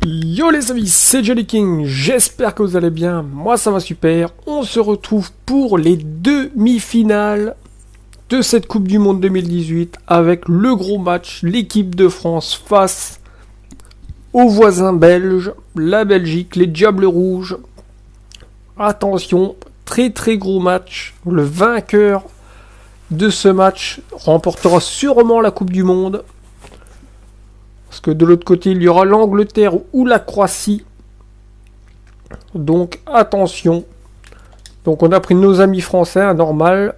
Yo les amis, c'est Jolly King, j'espère que vous allez bien, moi ça va super. On se retrouve pour les demi-finales de cette Coupe du Monde 2018 avec le gros match, l'équipe de France face aux voisins belges, la Belgique, les Diables Rouges. Attention, très très gros match, le vainqueur de ce match remportera sûrement la Coupe du Monde. Parce que de l'autre côté, il y aura l'Angleterre ou la Croatie. Donc, attention. Donc, on a pris nos amis français, normal.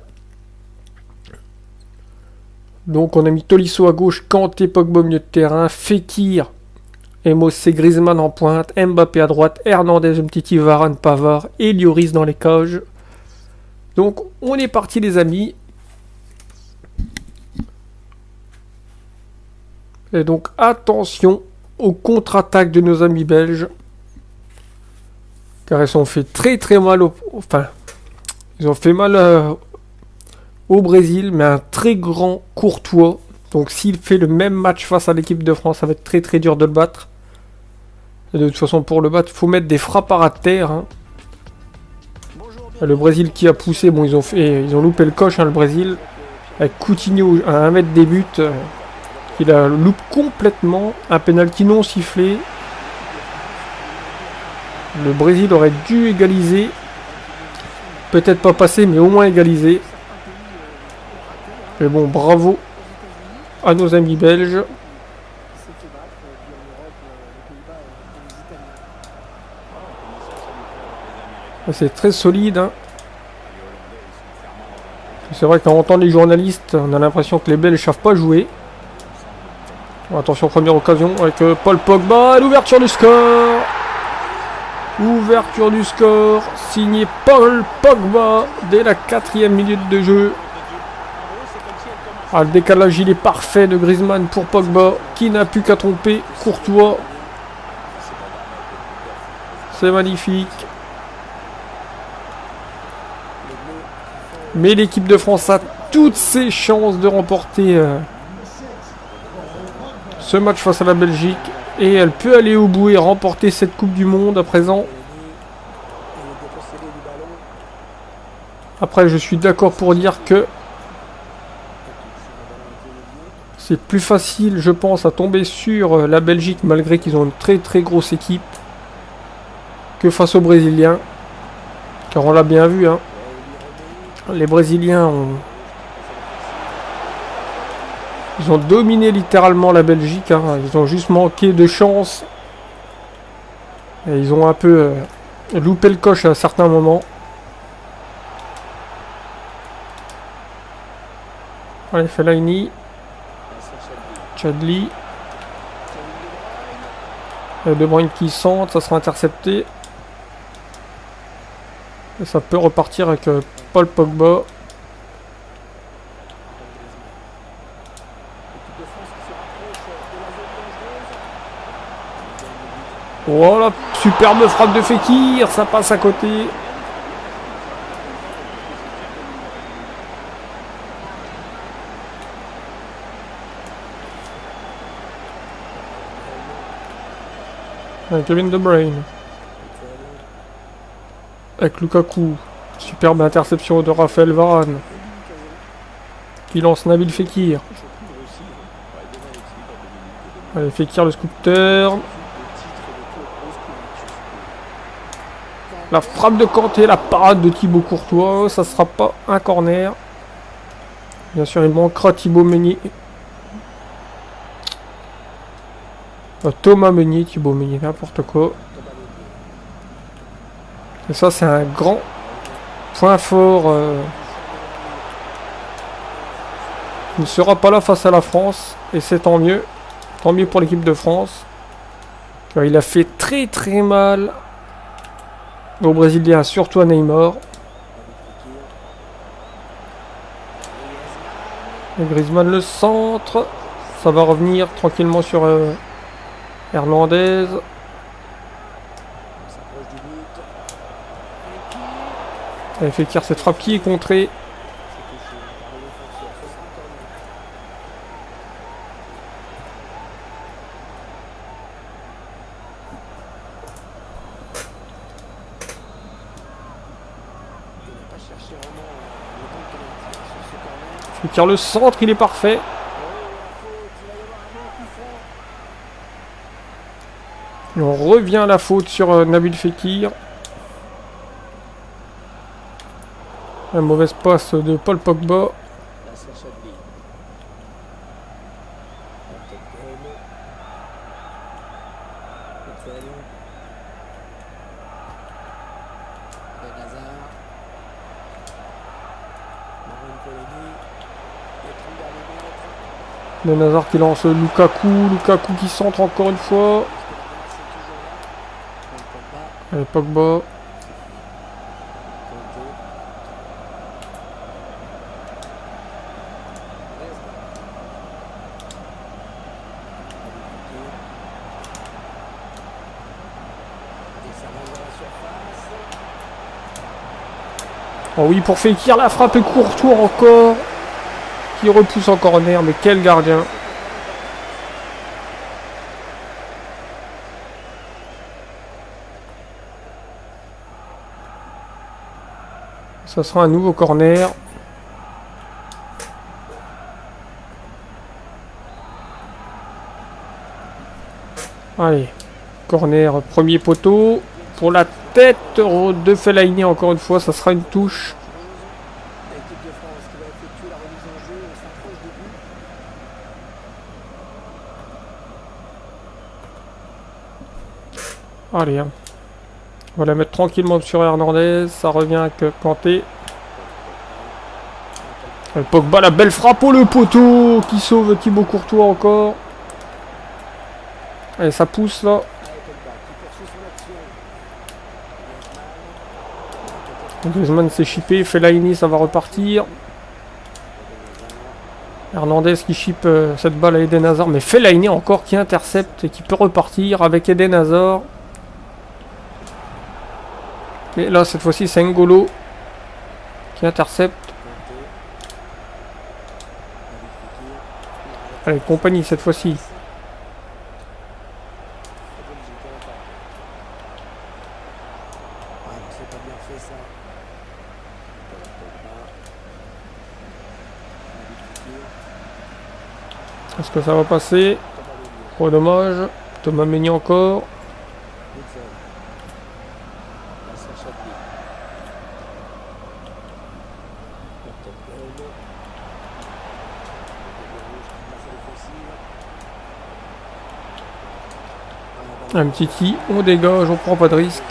Donc, on a mis Tolisso à gauche, Kanté, Pogba au milieu de terrain, Fekir, Mosé, Griezmann en pointe, Mbappé à droite, Hernandez, Umtiti, Varane, Pavard et Lloris dans les cages. Donc, on est parti les amis. Et donc attention aux contre-attaques de nos amis belges. Car ils ont fait très très mal ils ont fait mal au Brésil, mais un très grand Courtois. Donc s'il fait le même match face à l'équipe de France, ça va être très très dur de le battre. Et de toute façon pour le battre, il faut mettre des frappes à terre. Hein. Le Brésil qui a poussé, bon ils ont loupé le coche le Brésil. Avec Coutinho à 1 mètre des buts. Il a loupé complètement un pénalty non sifflé. Le Brésil aurait dû égaliser. Peut-être pas passer, mais au moins égaliser. Mais bon, bravo à nos amis belges. C'est très solide. Hein. C'est vrai qu'en entendant les journalistes, on a l'impression que les Belges ne savent pas jouer. Attention, première occasion avec Paul Pogba, l'ouverture du score. Ouverture du score, signé Paul Pogba dès la 4e minute de jeu. Le décalage il est parfait de Griezmann pour Pogba, qui n'a plus qu'à tromper Courtois. C'est magnifique. Mais l'équipe de France a toutes ses chances de remporter ce match face à la Belgique, et elle peut aller au bout et remporter cette Coupe du Monde à présent. Après, je suis d'accord pour dire que c'est plus facile, je pense, à tomber sur la Belgique, malgré qu'ils ont une très très grosse équipe, que face aux Brésiliens. Car on l'a bien vu, hein. Les Brésiliens Ils ont dominé littéralement la Belgique. Hein. Ils ont juste manqué de chance. Et ils ont un peu loupé le coche à certains moments. Allez, Fellaini. Chadli. De Bruyne qui centre. Ça sera intercepté. Et ça peut repartir avec Paul Pogba. Voilà, superbe frappe de Fekir, ça passe à côté. Kevin De Bruyne. Avec Lukaku. Superbe interception de Raphaël Varane. Qui lance Nabil Fekir. Allez, Fekir le scooter. La frappe de Kanté, la parade de Thibaut Courtois, ça ne sera pas un corner. Bien sûr, il manquera Thibaut Meunier. Thomas Meunier, Thibaut Meunier, n'importe quoi. Et ça, c'est un grand point fort. Il ne sera pas là face à la France, et c'est tant mieux. Tant mieux pour l'équipe de France. Car il a fait très très mal aux Brésiliens, surtout à Neymar. Et Griezmann le centre. Ça va revenir tranquillement sur Hernandez. Et Fekir, cette frappe qui est contrée. Fekir le centre, il est parfait. Et on revient à la faute sur Nabil Fekir. La mauvaise passe de Paul Pogba. Eden Hazard qui lance Lukaku. Lukaku qui centre encore une fois. Allez, Pogba. Oh oui, pour Fekir, la frappe est Courtois encore. Qui repousse en corner, mais quel gardien. Ça sera un nouveau corner. Allez, corner, premier poteau. Pour la tête de Fellaini, encore une fois, ça sera une touche. Allez, hein. On va la mettre tranquillement sur Hernandez. Ça revient avec Kanté. Pogba, la belle frappe. Oh, le poteau qui sauve Thibaut Courtois encore. Allez, ça pousse là. Griezmann s'est chippé. Fellaini, ça va repartir. Hernandez qui chippe cette balle à Eden Hazard. Mais Fellaini encore qui intercepte et qui peut repartir avec Eden Hazard. Mais là, cette fois-ci, c'est N'Golo qui intercepte. Allez, compagnie cette fois-ci. Est-ce que ça va passer? Oh, dommage. Thomas Meunier encore. Un petit qui, on dégage, on prend pas de risque.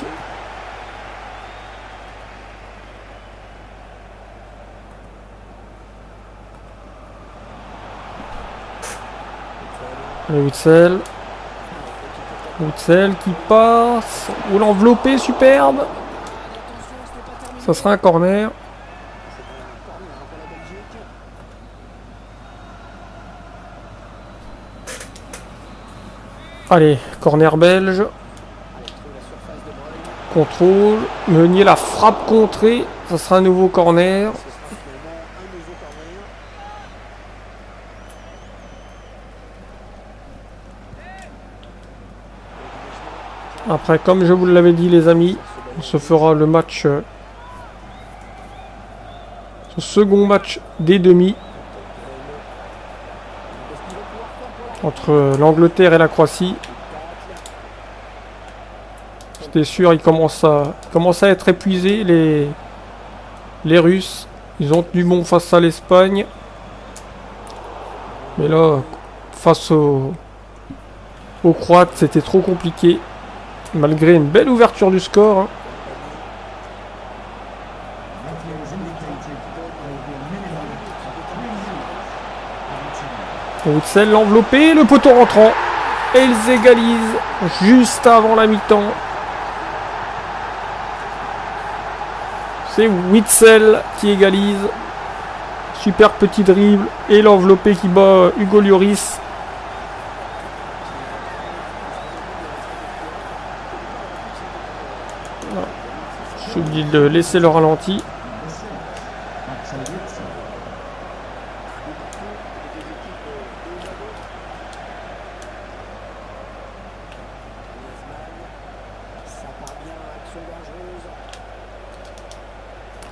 Witsel. Witsel qui passe. Ou l'enveloppé, superbe. Ça sera un corner. Allez, corner belge. Contrôle. Meunier, la frappe contrée. Ça sera un nouveau corner. Après, comme je vous l'avais dit les amis, on se fera le match, ce second match des demi entre l'Angleterre et la Croatie. C'était sûr, ils commencent à être épuisés, les Russes. Ils ont tenu bon face à l'Espagne. Mais là, face aux Croates, c'était trop compliqué. Malgré une belle ouverture du score. Hein. Witsel l'enveloppé, le poteau rentrant. Et ils égalisent juste avant la mi-temps. C'est Witsel qui égalise. Super petit dribble. Et l'enveloppé qui bat Hugo Lloris. J'ai oublié de laisser le ralenti.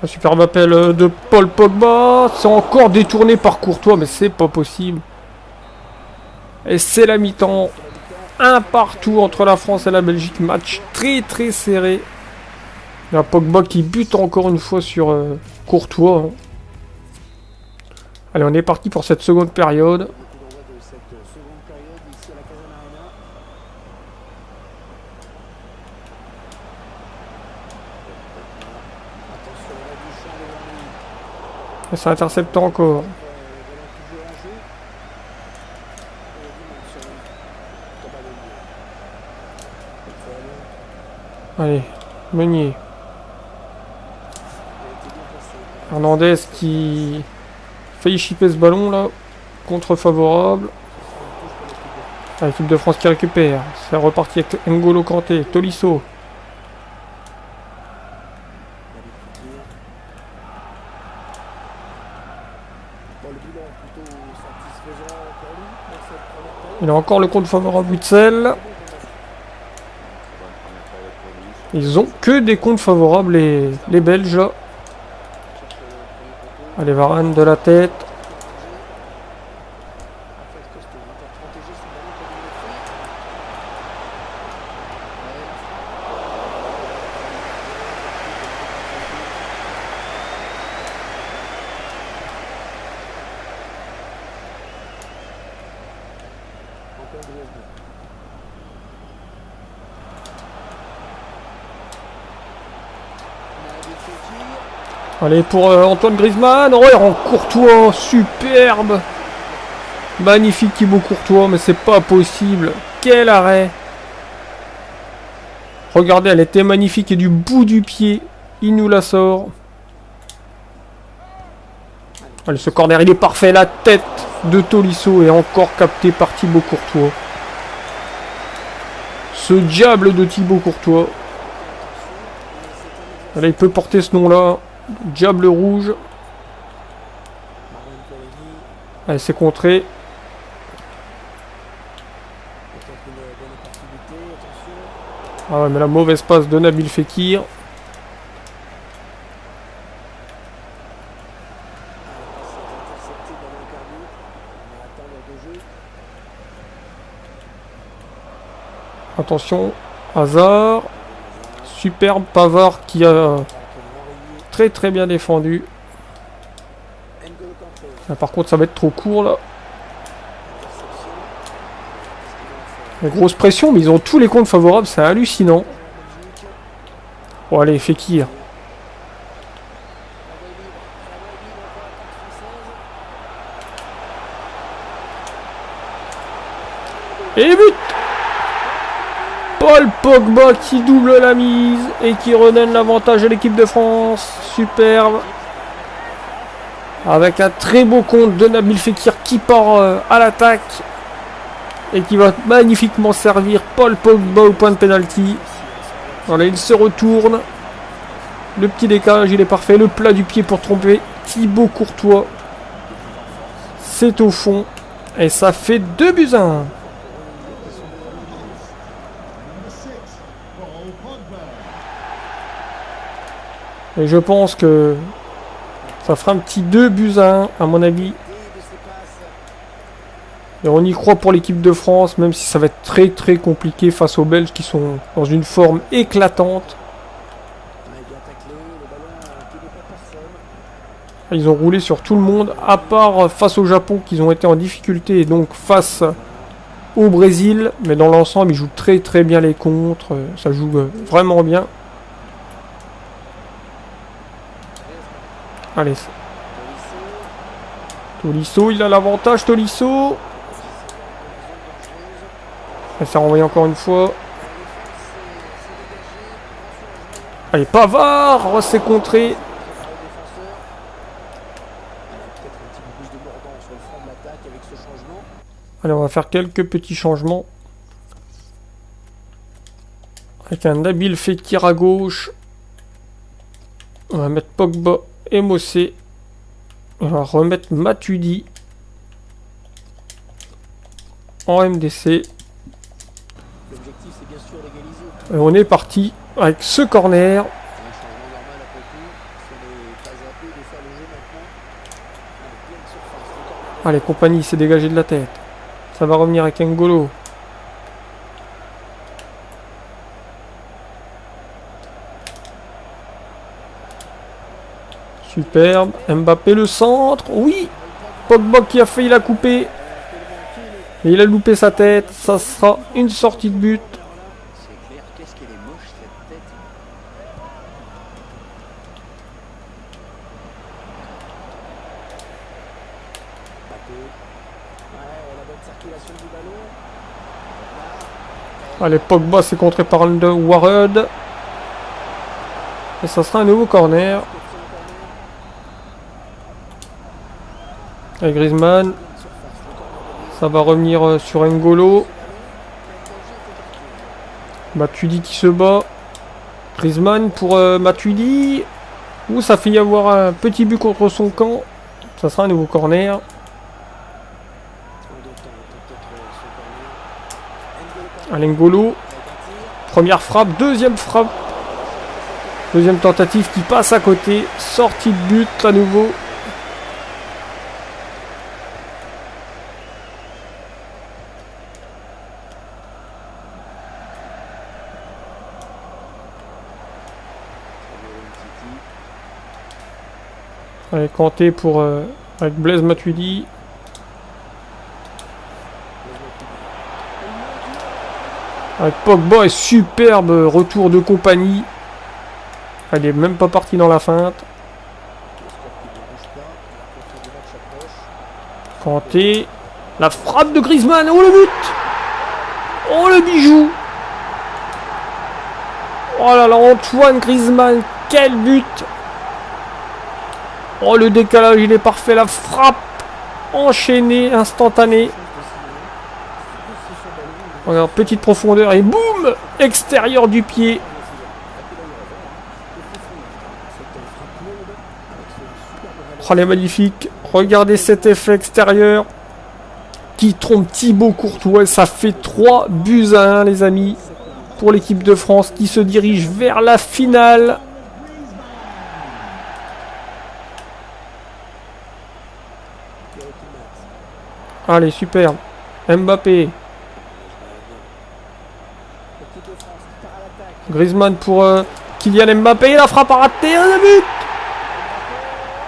Un superbe appel de Paul Pogba. C'est encore détourné par Courtois, mais c'est pas possible. Et c'est la mi-temps. Un partout entre la France et la Belgique. Match très très serré. Il y a Pogba qui bute encore une fois sur Courtois. Hein. Allez, on est parti pour cette seconde période. Et ça intercepte encore. Allez, Meunier. Hernandez qui faillit chipper ce ballon là. Contre favorable. L'équipe de France qui récupère. C'est reparti avec N'Golo Kanté, Tolisso. Il a encore le compte favorable Witsel. Ils ont que des comptes favorables les Belges là. Allez, Varane de la tête. Allez, pour Antoine Griezmann. Oh, il rend Courtois. Superbe. Magnifique Thibaut Courtois, mais c'est pas possible. Quel arrêt. Regardez, elle était magnifique et du bout du pied, il nous la sort. Allez, ce corner, il est parfait. La tête de Tolisso est encore captée par Thibaut Courtois. Ce diable de Thibaut Courtois. Allez, il peut porter ce nom-là. Diable rouge. Allez, c'est contré. Ah ouais, mais la mauvaise passe de Nabil Fekir. Attention, Hazard. Superbe Pavard qui a très très bien défendu. Là, par contre, ça va être trop court là. La grosse pression, mais ils ont tous les comptes favorables, c'est hallucinant. Bon, allez, Fekir. Et but! Paul Pogba qui double la mise et qui redonne l'avantage à l'équipe de France. Superbe. Avec un très beau compte de Nabil Fekir qui part à l'attaque. Et qui va magnifiquement servir Paul Pogba au point de pénalty. Voilà, il se retourne. Le petit décalage, il est parfait. Le plat du pied pour tromper Thibaut Courtois. C'est au fond. Et ça fait 2-1. Et je pense que ça fera un petit 2-1 à mon avis. Et on y croit pour l'équipe de France, même si ça va être très très compliqué face aux Belges qui sont dans une forme éclatante. Ils ont roulé sur tout le monde, à part face au Japon qu'ils ont été en difficulté, et donc face au Brésil. Mais dans l'ensemble, ils jouent très très bien les contres, ça joue vraiment bien. Allez. Tolisso, il a l'avantage, Tolisso. Elle s'est renvoyée encore une fois. Allez, Pavard, oh, c'est contré. Allez, on va faire quelques petits changements. Avec un Nabil Fekir à gauche. On va mettre Pogba et Mossé. On va remettre Matuidi en MDC. Et on est parti avec ce corner. Allez, compagnie s'est dégagé de la tête. Ça va revenir avec N'Golo. Superbe. Mbappé le centre. Oui. Pogba qui a failli la couper. Et il a loupé sa tête. Ça sera une sortie de but. C'est clair, qu'est-ce qu'elle est moche cette tête. Allez, Pogba s'est contré par Warhead. Et ça sera un nouveau corner. Et Griezmann. Ça va revenir sur N'Golo. Matuidi qui se bat. Griezmann pour Matuidi. Ouh, ça fait y avoir un petit but contre son camp. Ça sera un nouveau corner. Allez, N'Golo. Première frappe, deuxième frappe. Deuxième tentative qui passe à côté. Sortie de but à nouveau. Allez, Kanté pour avec Blaise Matuidi. Avec Pogba et superbe retour de compagnie. Elle est même pas partie dans la feinte. Kanté. La frappe de Griezmann. Oh le but. Oh le bijou. Oh là là, Antoine Griezmann. Quel but. Oh le décalage, il est parfait. La frappe enchaînée, instantanée. Regarde, petite profondeur et boum, extérieur du pied. Oh, elle est magnifique. Regardez cet effet extérieur qui trompe Thibaut Courtois. Ça fait 3 buts à 1, les amis, pour l'équipe de France qui se dirige vers la finale. Allez, superbe. Mbappé. Griezmann pour Kylian Mbappé. La frappe a raté. Un but.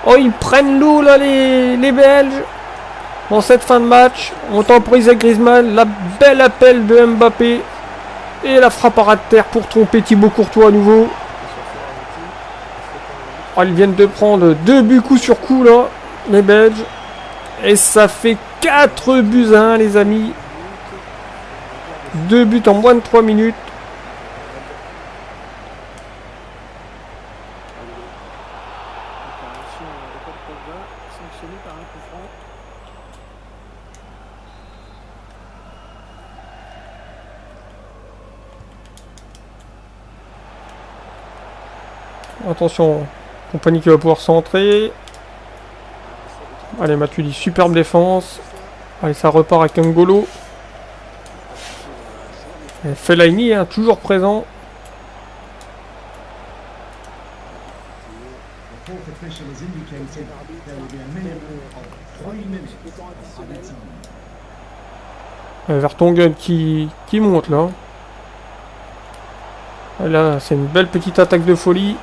Oh, ils prennent l'eau là, les Belges. Dans cette fin de match, on temporise avec Griezmann. La belle appel de Mbappé. Et la frappe à ras de terre pour tromper Thibaut Courtois à nouveau. Oh, ils viennent de prendre 2 buts coup sur coup là, les Belges. Et ça fait 4 buts à 1, les amis. 2 buts en moins de 3 minutes. Attention, compagnie qui va pouvoir centrer. Allez, Matuidi, superbe défense. Allez, ça repart avec N'Golo. Et Fellaini, hein, toujours présent. Vertonghen qui monte là. Et là, c'est une belle petite attaque de folie.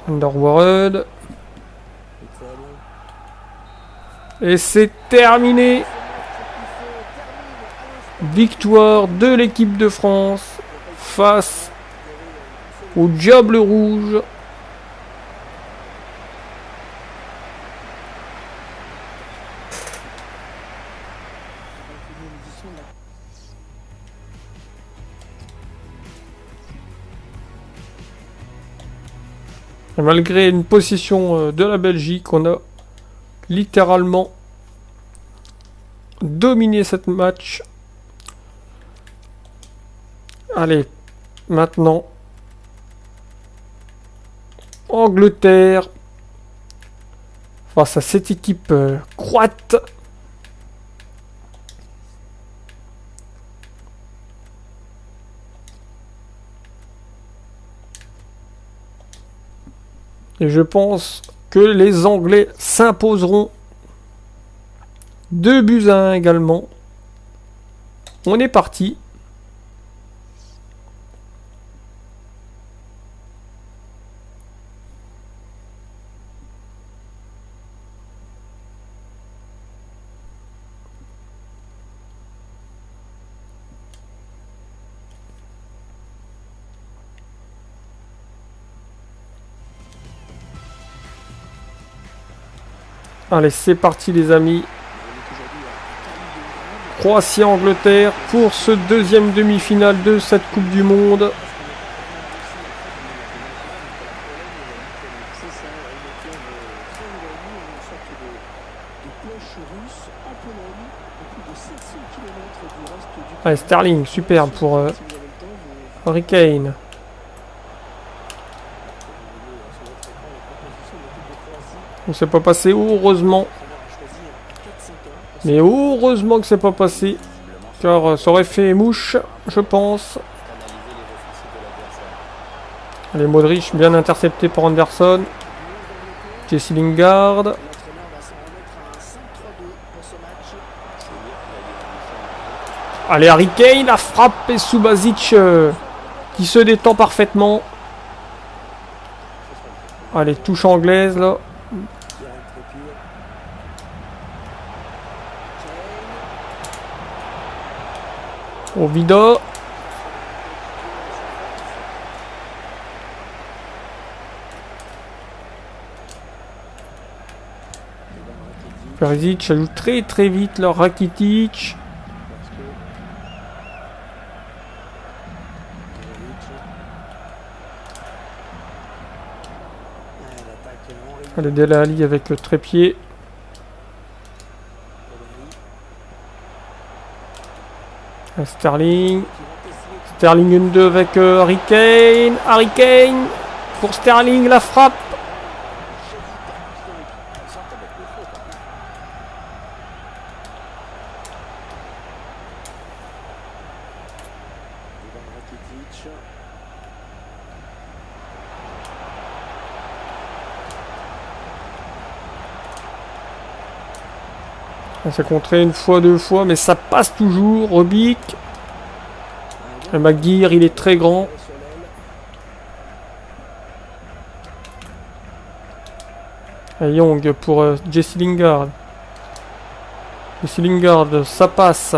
Underworld. Et c'est terminé. Victoire de l'équipe de France face au Diable Rouge. Et malgré une possession de la Belgique, on a littéralement dominé cette match. Allez, maintenant, Angleterre face à cette équipe croate. Et je pense que les Anglais s'imposeront. 2-1 également. On est parti. Allez, c'est parti les amis. Croatie-Angleterre pour ce deuxième demi-finale de cette Coupe du Monde. Allez, Sterling, superbe pour Harry Kane. On s'est pas passé, heureusement. Mais heureusement que c'est pas passé. Car ça aurait fait mouche, je pense. Allez, Modric, bien intercepté par Anderson. Jesse Lingard. Allez, Harry Kane, la frappe et Subasic qui se détend parfaitement. Allez, touche anglaise là. Ovida. Perisic ajoute très vite leur Rakitic. Allez, Dele Alli avec le trépied. Sterling. Sterling 1-2 avec Harry Kane. Harry Kane pour Sterling, la frappe. On s'est contré une fois, deux fois, mais ça passe toujours. Robic. Le McGuire, il est très grand. Et Young pour Jesse Lingard. Jesse Lingard, ça passe.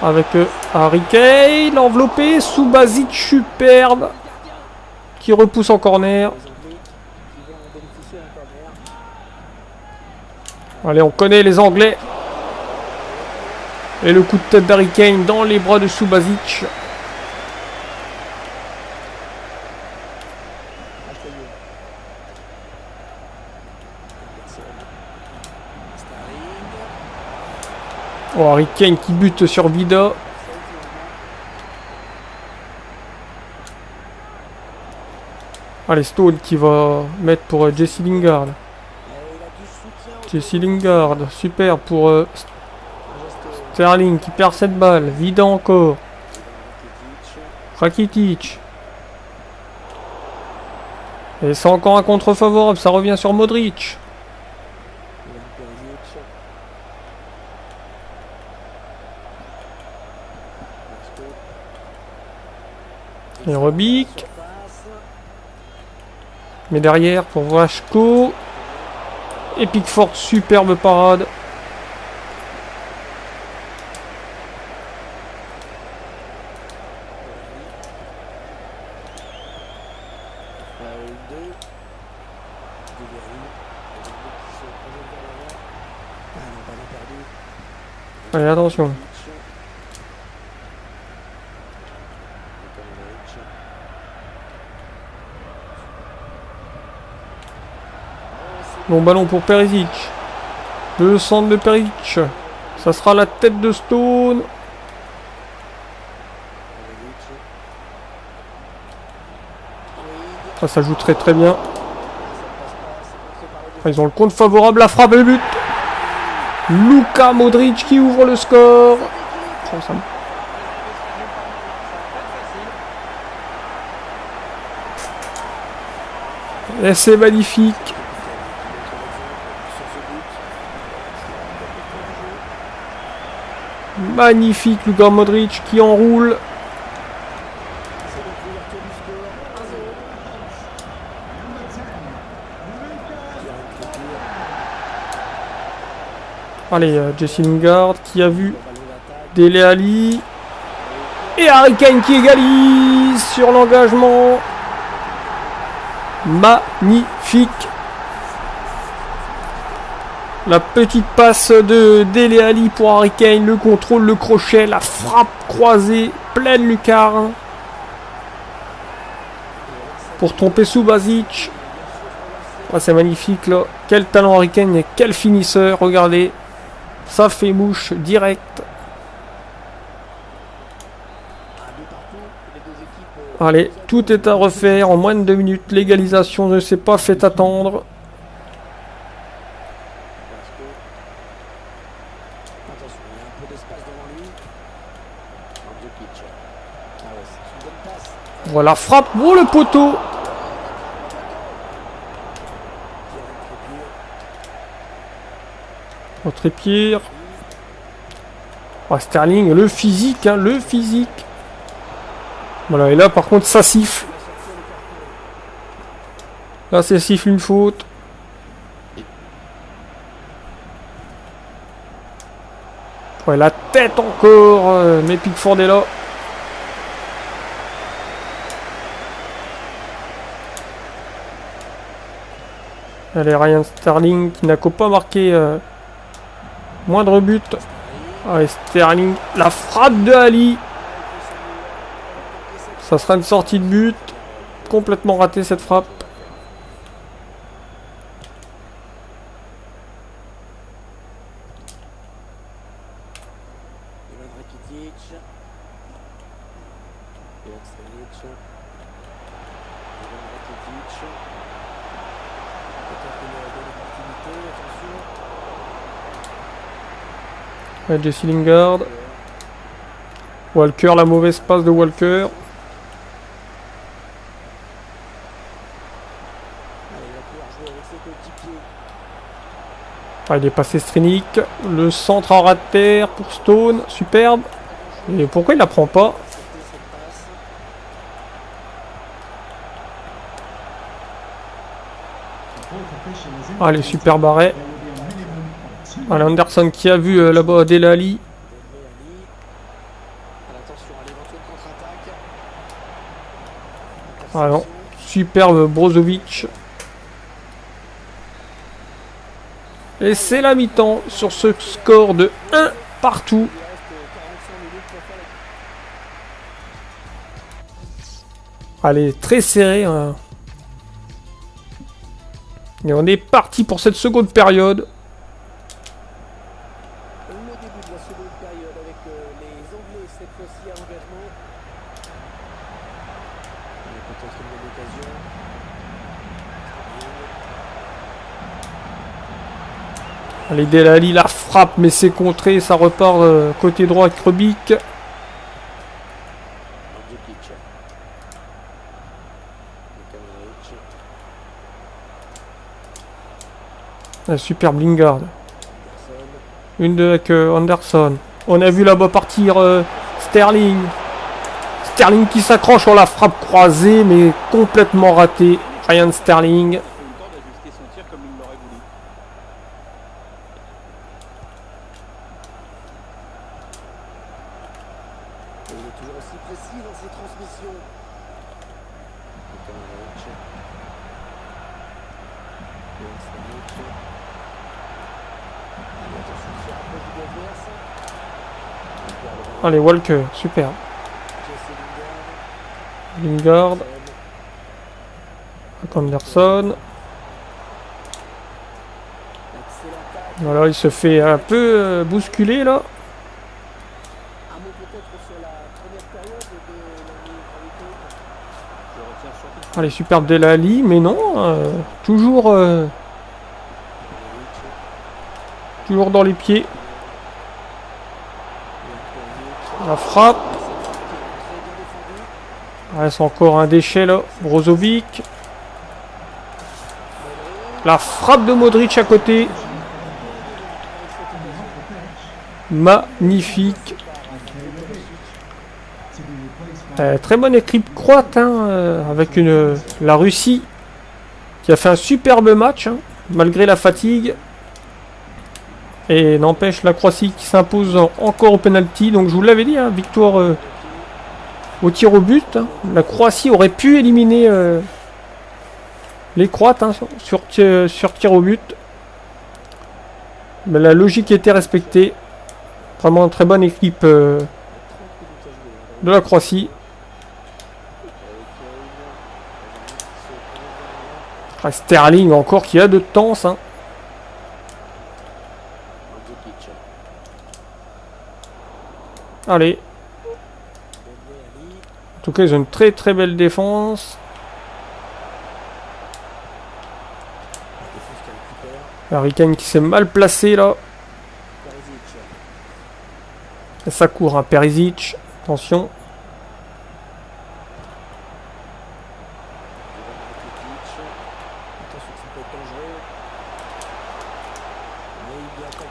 Avec Harry Kane, enveloppé. Subasic, superbe. Qui repousse en corner. Allez, on connaît les Anglais. Et le coup de tête d'Harry Kane dans les bras de Subasic. Oh, Harry Kane qui bute sur Vida. Allez, Stone qui va mettre pour Jesse Lingard. Jesse Lingard, super pour Sterling qui perd cette balle. Vida encore. Rakitic. Et c'est encore un contre favorable, ça revient sur Modric. Et Robic. Mais derrière pour Vachko. Et Pickford, superbe parade. Allez, attention. Bon ballon pour Perisic. Le centre de Perisic. Ça sera la tête de Stone. Ça joue très bien. Ils ont le compte favorable, la frappe et le but. Luka Modric qui ouvre le score. Et c'est magnifique. Magnifique Luka Modric qui enroule. Allez, Jesse Lingard qui a vu Dele Alli. Et Harry Kane qui égalise sur l'engagement. Magnifique. La petite passe de Dele Alli pour Harry Kane. Le contrôle, le crochet, la frappe croisée, pleine lucarne. Pour tromper Subasic. Oh, c'est magnifique là. Quel talent Harry Kane et quel finisseur. Regardez. Ça fait mouche direct. Allez, tout est à refaire en moins de 2 minutes. L'égalisation ne s'est pas fait attendre. Voilà, frappe. Oh, le poteau. Autre Trippier. Oh, Sterling, le physique, hein, le physique. Voilà, et là par contre ça siffle. Là c'est siffle une faute. Ouais, la tête encore, mais Pickford est là. Allez, Ryan Sterling qui n'a qu'au pas marqué moindre but. Allez, Sterling, la frappe de Ali. Ça sera une sortie de but. Complètement raté cette frappe. Jesse Lingard. Walker, la mauvaise passe de Walker. Ah, il est passé Strinic. Le centre en ras de terre pour Stone. Superbe. Et pourquoi il la prend pas? Allez, superbe arrêt. Allez, Anderson qui a vu là-bas Dele Alli. Ah non, superbe Brozovic. Et c'est la mi-temps sur ce score de 1 partout. Allez, très serré. Hein. Et on est parti pour cette seconde période. Allez, Dele Alli la frappe, mais c'est contré, ça repart côté droit avec Rebic. Superbe Lingard. Une de avec Anderson. On a vu là-bas partir Sterling. Sterling qui s'accroche, on la frappe croisée, mais complètement raté. Ryan Sterling. Allez, Walker, super. Lingard. Anderson. Voilà, il se fait un peu bousculer là. Allez, superbe Dele Alli, mais non, toujours dans les pieds. La frappe. Ah, c'est encore un déchet là. Brozovic. La frappe de Modric à côté. Magnifique. Très bonne équipe croate, hein, avec la Russie qui a fait un superbe match, hein, malgré la fatigue. Et n'empêche la Croatie qui s'impose encore au penalty. Donc je vous l'avais dit, hein, victoire au tir au but. Hein. La Croatie aurait pu éliminer les Croates, hein, sur tir au but. Mais la logique était respectée. Vraiment très bonne équipe de la Croatie. Ah, Sterling encore qui a de temps, hein. Allez. En tout cas, ils ont une très très belle défense. Harry Kane qui s'est mal placé là. Et ça court, hein. Perisic. Attention.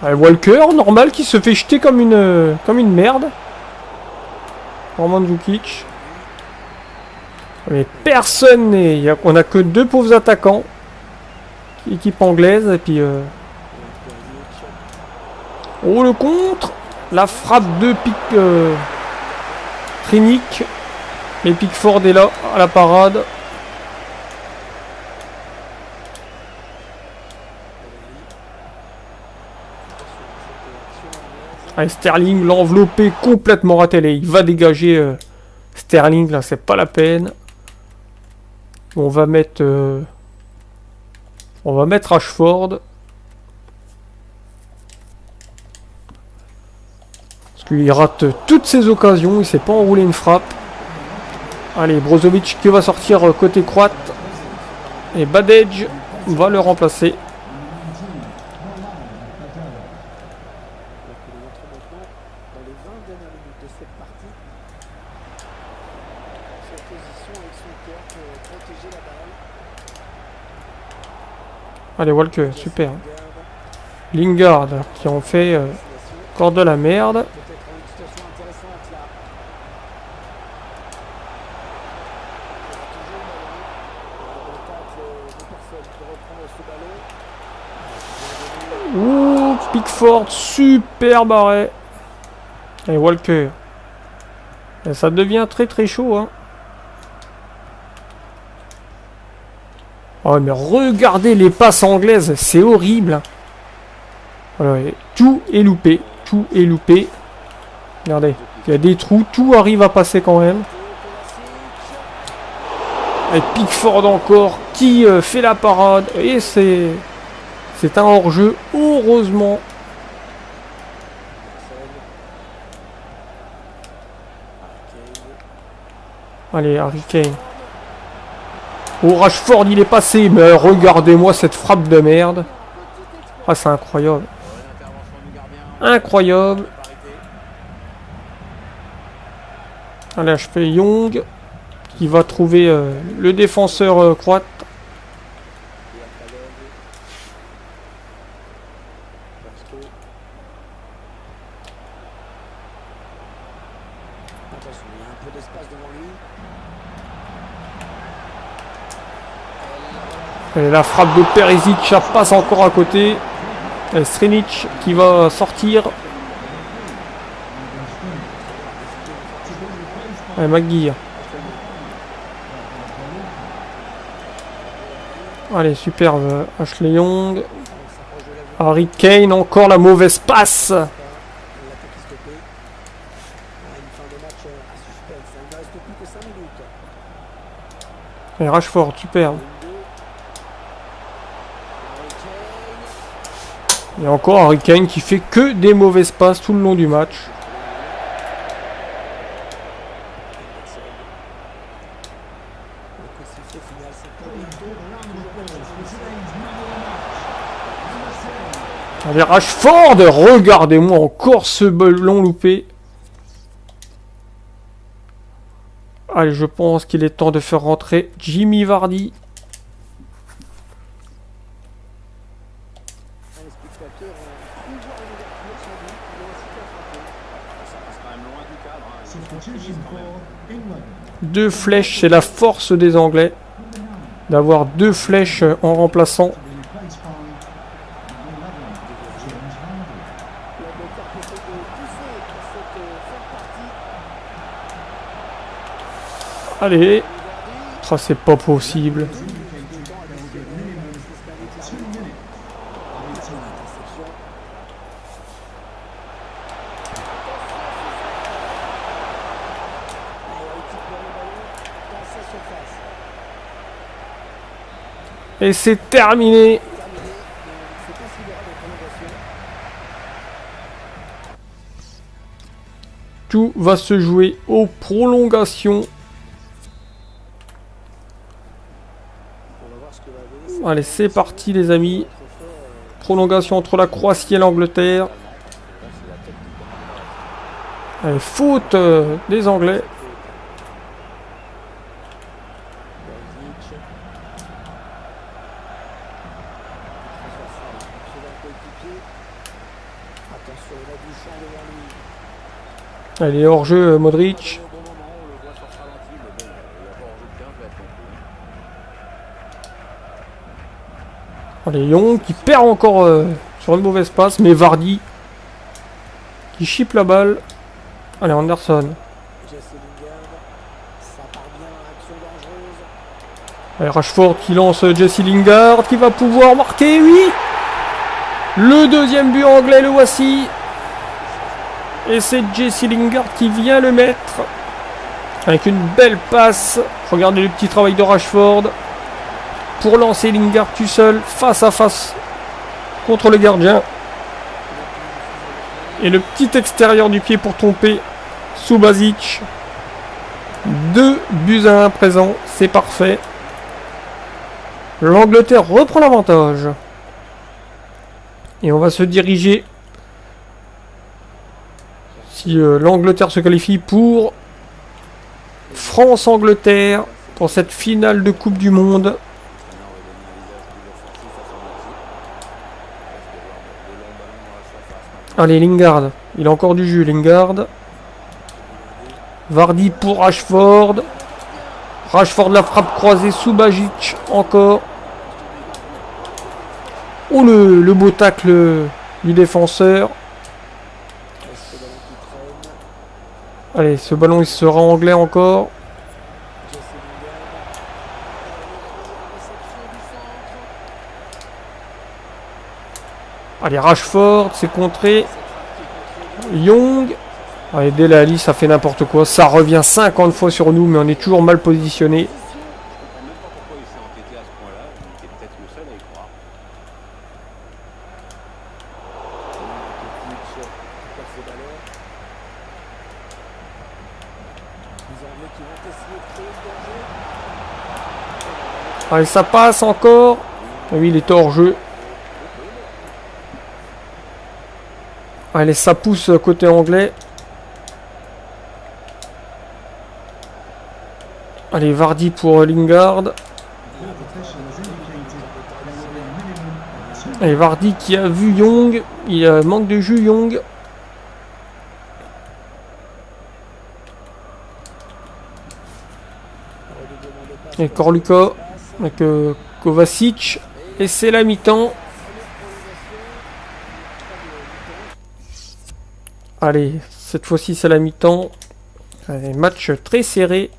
Walker, normal, qui se fait jeter comme une merde. Mandzukic. Mais personne n'est... On a que deux pauvres attaquants. Équipe anglaise, et puis... Oh, le contre. La frappe de Krinic. Et Pickford est là, à la parade. Allez, Sterling l'a enveloppé, complètement raté. Allez, il va dégager Sterling, là, c'est pas la peine. On va mettre Rashford. Parce qu'il rate toutes ses occasions, il sait pas enrouler une frappe. Allez, Brozovic qui va sortir côté croate. Et Badej va le remplacer. Allez, Walker, super. Lingard qui en fait encore de la merde. Ouh, Pickford, super arrêt. Allez, Walker. Et ça devient très très chaud, hein. Oh, mais regardez les passes anglaises, c'est horrible. Voilà, tout est loupé, tout est loupé. Regardez, il y a des trous, tout arrive à passer quand même. Et Pickford encore, qui fait la parade. Et c'est un hors-jeu, heureusement. Allez, Harry Kane. Oh, Rashford, il est passé, mais regardez-moi cette frappe de merde. Ah, c'est incroyable. Incroyable. Allez, je fais Young, qui va trouver le défenseur croate. Et la frappe de Perisic, ça passe encore à côté. Et Strinic qui va sortir. Allez, McGuire. Allez, superbe. Ashley Young. Harry Kane, encore la mauvaise passe. Et Rashford, superbe. Et encore Harry Kane qui fait que des mauvaises passes tout le long du match. Allez, Rashford, regardez-moi encore ce ballon loupé. Allez, je pense qu'il est temps de faire rentrer Jimmy Vardy. les spectateurs ont pu voir une ouverture sans doute, ils ont incité à frapper. Ça passe quand même loin du cadre. Hein. Substitution for England. 2 flèches, c'est la force des Anglais. D'avoir 2 flèches en remplaçant. To be replaced by number 11, James Vardy. L'Angleterre qui essaie de pousser cette fin de partie. Allez. Ça, c'est pas possible. Has indicated they'll give minimum 2 minutes added time. Interception. Aérotique dans le ballon dans sa surface. Et c'est terminé. Terminé, mais c'est considérable en prolongation. Tout va se jouer aux prolongations. On va voir ce que va donner. Allez, c'est parti les amis. Prolongation entre la Croatie et l'Angleterre. Allez, faute des Anglais. Attention, il a du champ devant lui. Allez, hors-jeu Modric. Au bon moment, on le voit sur le ralenti, mais bon, il n'y a pas hors-jeu de 15 mètres non plus. Allez, Young qui perd encore sur une mauvaise passe, mais Vardy qui chipe la balle. Allez, Anderson. Jesse Lingard, ça part bien, action dangereuse. Allez, Rashford qui lance Jesse Lingard qui va pouvoir marquer, oui. Le deuxième but anglais, le voici. Et c'est Jesse Lingard qui vient le mettre. Avec une belle passe. Regardez le petit travail de Rashford. Pour lancer Lingard tout seul, face à face contre le gardien. Et le petit extérieur du pied pour tromper Subasic. 2-1 à présent, c'est parfait. L'Angleterre reprend l'avantage. Et on va se diriger, si l'Angleterre se qualifie, pour France-Angleterre pour cette finale de Coupe du Monde. Allez, Lingard. Il a encore du jus, Lingard. Vardy pour Rashford. Rashford, la frappe croisée. Subasic encore. Oh, le beau tacle du défenseur. Ce ballon qui traîne. Allez, ce ballon, il sera anglais encore. Jesse Lingard. Réception du centre. Allez, Rashford, c'est contré. Young. Allez, Delali, ça fait n'importe quoi. Ça revient 50 fois sur nous, mais on est toujours mal positionné. Je comprends même pas pourquoi il s'est entêté à ce point-là. Il était peut-être le seul à y croire. Rakitic qui perd ses ballons. Les Anglais qui vont essayer de créer le danger. Allez, ça passe encore. Ah oui, il est hors jeu. Allez, ça pousse côté anglais. Allez, Vardy pour Lingard. The official has indicated there will be a minimum of 2 Allez, Vardy qui a vu Young. Il manque de jus, Young. Et Corluka avec Kovacic. Et c'est la mi-temps. Allez, cette fois-ci c'est la mi-temps. Allez, match très serré.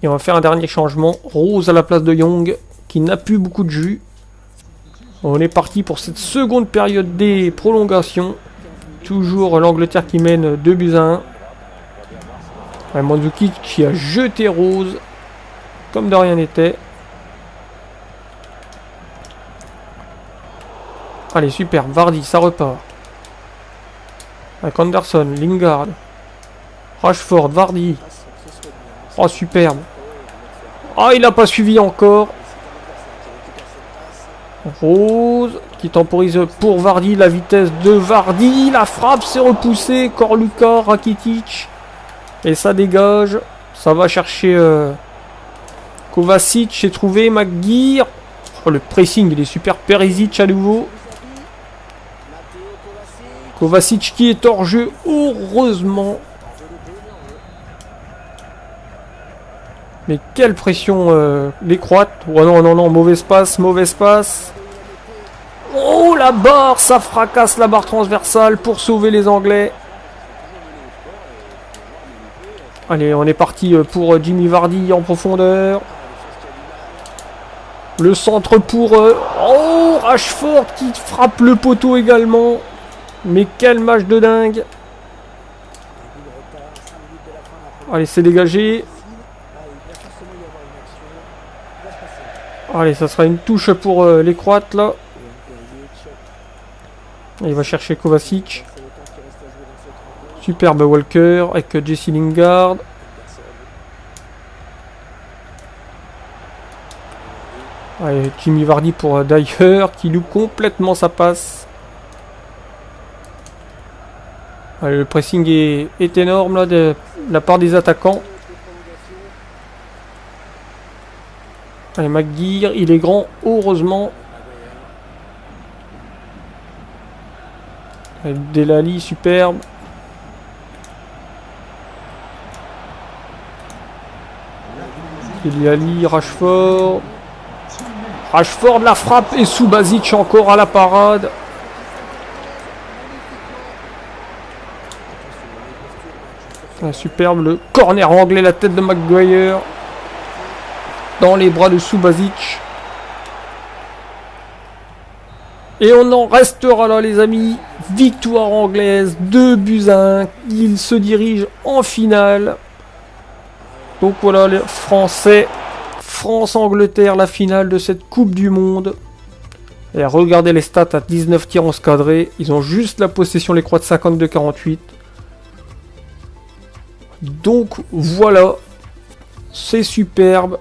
Et on va faire un dernier changement. Rose à la place de Young, qui n'a plus beaucoup de jus. On est parti pour cette seconde période des prolongations. Toujours l'Angleterre qui mène 2-1. Mandzukic qui a jeté Rose. Comme de rien n'était. Allez, super. Vardy, ça repart. Avec Anderson, Lingard. Rashford, Vardy. Oh, superbe. Ah, il n'a pas suivi encore. Rose qui temporise pour Vardy. La vitesse de Vardy. La frappe s'est repoussée. Corluka, Rakitic. Et ça dégage. Ça va chercher Kovacic. J'ai trouvé McGear. Oh, le pressing, il est super. Perisic à nouveau. Kovacic qui est hors jeu, heureusement. Mais quelle pression, les Croates. Oh non, non, non, mauvaise passe, mauvaise passe. Oh, la barre, ça fracasse la barre transversale pour sauver les Anglais. Allez, on est parti pour Jimmy Vardy en profondeur. Le centre pour... oh, Rashford qui frappe le poteau également. Mais quel match de dingue. Allez, c'est dégagé. Allez, ça sera une touche pour les Croates, là. Il va chercher Kovacic. Superbe Walker avec Jesse Lingard. Allez, Jimmy Vardy pour Dyer qui loupe complètement sa passe. Allez, le pressing est énorme là de la part des attaquants. Allez, McGear, il est grand, heureusement. Allez, Delali, superbe. Delali, Rashford. Rashford la frappe et Subasic encore à la parade. Ah, superbe, le corner anglais, la tête de Maguire. Dans les bras de Subasic. Et on en restera là les amis. Victoire anglaise, 2-1. Il se dirige en finale. Donc voilà les Français. France-Angleterre, la finale de cette Coupe du Monde. Et regardez les stats à 19 tirs encadrés. Ils ont juste la possession, les Croates 52-48. Donc voilà. C'est superbe.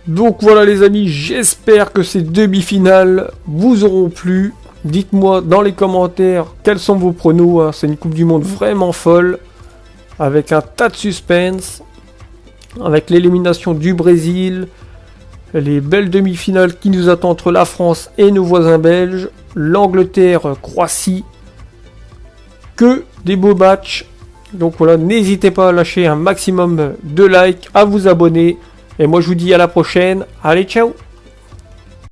Donc voilà les amis, j'espère que ces demi-finales vous auront plu. Dites-moi dans les commentaires quels sont vos pronos. Hein. C'est une Coupe du Monde vraiment folle. Avec un tas de suspense. Avec l'élimination du Brésil. Les belles demi-finales qui nous attendent entre la France et nos voisins belges. L'Angleterre, Croatie. Que des beaux matchs. Donc voilà, n'hésitez pas à lâcher un maximum de likes, à vous abonner. Et moi je vous dis à la prochaine. Allez, ciao!